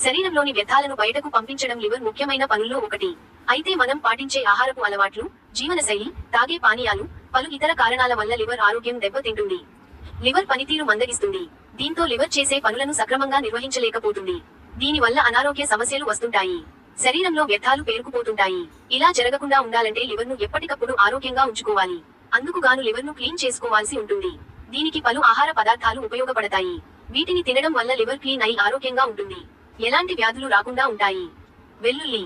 శరీరంలోని వ్యర్థాలను బయటకు పంపించడం లివర్ ముఖ్యమైన పనుల్లో ఒకటి. అయితే మనం పాటించే ఆహారపు అలవాట్లు, జీవనశైలి, తాగే పానీయాలు, పలు ఇతర కారణాల వల్ల లివర్ ఆరోగ్యం దెబ్బతింటుంది. లివర్ పనితీరు మందగిస్తుంది. దీంతో లివర్ చేసే పనులను సక్రమంగా నిర్వహించలేకపోతుంది. దీనివల్ల అనారోగ్య సమస్యలు వస్తుంటాయి. శరీరంలో వ్యర్థాలు పేరుకుపోతుంటాయి. ఇలా జరగకుండా ఉండాలంటే లివర్ను ఎప్పటికప్పుడు ఆరోగ్యంగా ఉంచుకోవాలి. అందుకుగాను లివర్ను క్లీన్ చేసుకోవాల్సి ఉంటుంది. దీనికి పలు ఆహార పదార్థాలు ఉపయోగపడతాయి. వీటిని తినడం వల్ల లివర్ క్లీన్ అయి ఆరోగ్యంగా ఉంటుంది. ఎలాంటి వ్యాధులు రాకుండా ఉంటాయి. వెల్లుల్లి.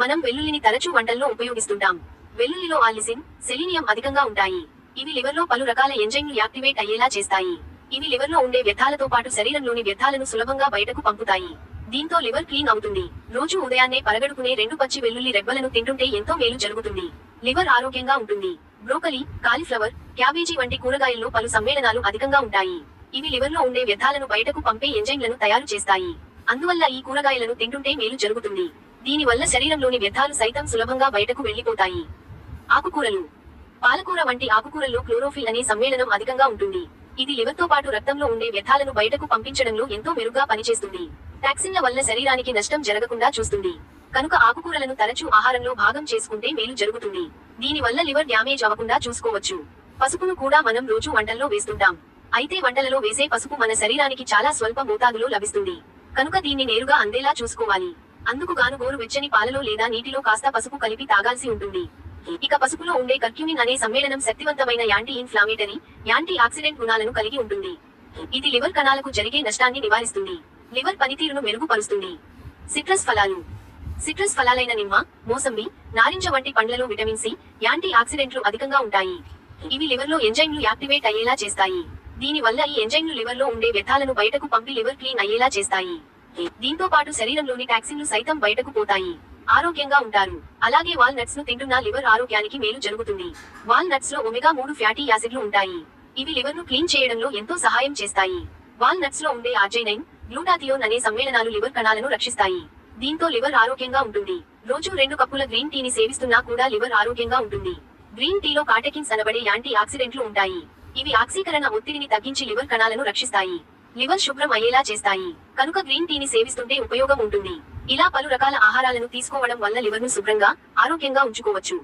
మనం వెల్లుల్లిని తరచూ వంటల్లో ఉపయోగిస్తుంటాం. వెల్లుల్లిలో ఆల్లిసిన్, సెలీనియం అధికంగా ఉంటాయి. ఇవి లివర్లో పలు రకాల ఎంజైమ్లు యాక్టివేట్ అయ్యేలా చేస్తాయి. ఇవి లివర్లో ఉండే వ్యర్థాలతో పాటు శరీరంలోని వ్యర్థాలను సులభంగా బయటకు పంపుతాయి. దీంతో లివర్ క్లీన్ అవుతుంది. రోజు ఉదయాన్నే పరగడుకునే 2 పచ్చి వెల్లుల్లి రెబ్బలను తింటుంటే ఎంతో మేలు జరుగుతుంది. లివర్ ఆరోగ్యంగా ఉంటుంది. బ్రోకలీ, కాలీఫ్లవర్, క్యాబేజీ వంటి కూరగాయల్లో పలు సమ్మేళనాలు అధికంగా ఉంటాయి. ఇవి లివర్లో ఉండే వ్యర్థాలను బయటకు పంపే ఎంజైమ్లను తయారు చేస్తాయి. అందువల్ల ఈ కూరగాయలను తింటుంటే మేలు జరుగుతుంది. దీనివల్ల శరీరంలోని వ్యర్థాలు సైతం సులభంగా బయటకు వెళ్లిపోతాయి. ఆకుకూరలు. పాలకూర వంటి ఆకుకూరల్లో క్లోరోఫిల్ అనే సమ్మేళనం అధికంగా ఉంటుంది. ఇది లివర్తో పాటు రక్తంలో ఉండే వ్యర్థాలను బయటకు పంపించడంలో ఎంతో మెరుగ్గా పనిచేస్తుంది. టాక్సిన్ల వల్ల శరీరానికి నష్టం జరగకుండా చూస్తుంది. కనుక ఆకుకూరలను తరచూ ఆహారంలో భాగం చేసుకుంటే మేలు జరుగుతుంది. దీనివల్ల లివర్ డ్యామేజ్ అవ్వకుండా చూసుకోవచ్చు. పసుపును కూడా మనం రోజు వంటల్లో వేస్తుంటాం. అయితే వంటలలో వేసే పసుపు మన శరీరానికి చాలా స్వల్ప మోతాదులో లభిస్తుంది. కనుక దీన్ని నేరుగా అందేలా చూసుకోవాలి. అందుకు గాను గోరువెచ్చని పాలలో లేదా నీటిలో కాస్త పసుపు కలిపి తాగాల్సి ఉంటుంది. ఇక పసుపులో ఉండే కర్క్యూమిన్ అనే సమ్మేళనం శక్తివంతమైన యాంటీ ఇన్ఫ్లామేటరీ, యాంటీ ఆక్సిడెంట్ గుణాలను కలిగి ఉంటుంది. ఇది లివర్ కణాలకు జరిగే నష్టాన్ని నివారిస్తుంది. లివర్ పనితీరును మెరుగుపరుస్తుంది. సిట్రస్ ఫలాలు. సిట్రస్ ఫలాలైన నిమ్మ, మోసంబి, నారింజ వంటి పండ్లలో విటమిన్ సి, యాంటీ ఆక్సిడెంట్లు అధికంగా ఉంటాయి. ఇవి లివర్లో ఎంజైమ్లు యాక్టివేట్ అయ్యేలా చేస్తాయి. దీనివల్ల ఈ ఎంజైమ్లు లివర్లో ఉండే వ్యర్థాలను బయటకు పంపి లివర్ క్లీన్ అయ్యేలా చేస్తాయి. దీంతో పాటు శరీరంలోని టాక్సిన్లు సైతం బయటకు పోతాయి. ఆరోగ్యంగా ఉంటారు. అలాగే వాల్ నట్స్ ను తింటున్న లివర్ ఆరోగ్యానికి మేలు జరుగుతుంది. వాల్ నట్స్ లో ఒమేగా-3 ఫ్యాటీ యాసిడ్లు ఉంటాయి. ఇవి లివర్ ను క్లీన్ చేయడంలో ఎంతో సహాయం చేస్తాయి. వాల్ నట్స్ లో ఉండే ఆర్జైనైన్, గ్లూటాథియోన్ అనే సమ్మేళనాలు లివర్ కణాలను రక్షిస్తాయి. దీంతో లివర్ ఆరోగ్యంగా ఉంటుంది. రోజు 2 కప్పుల గ్రీన్ టీని సేవిస్తున్నా కూడా లివర్ ఆరోగ్యంగా ఉంటుంది. గ్రీన్ టీలో కాటెకిన్స్ అనబడే యాంటీ ఆక్సిడెంట్లు ఉంటాయి. ఇవి ఆక్సీకరణ ఒత్తిడిని తగ్గించి లివర్ కణాలను రక్షిస్తాయి. లివర్ శుభ్రం అయ్యేలా చేస్తాయి. కనుక గ్రీన్ టీని సేవిస్తుంటే ఉపయోగం ఉంటుంది. ఇలా పలు రకాల ఆహారాలను తీసుకోవడం వల్ల లివర్ను శుభ్రంగా, ఆరోగ్యంగా ఉంచుకోవచ్చు.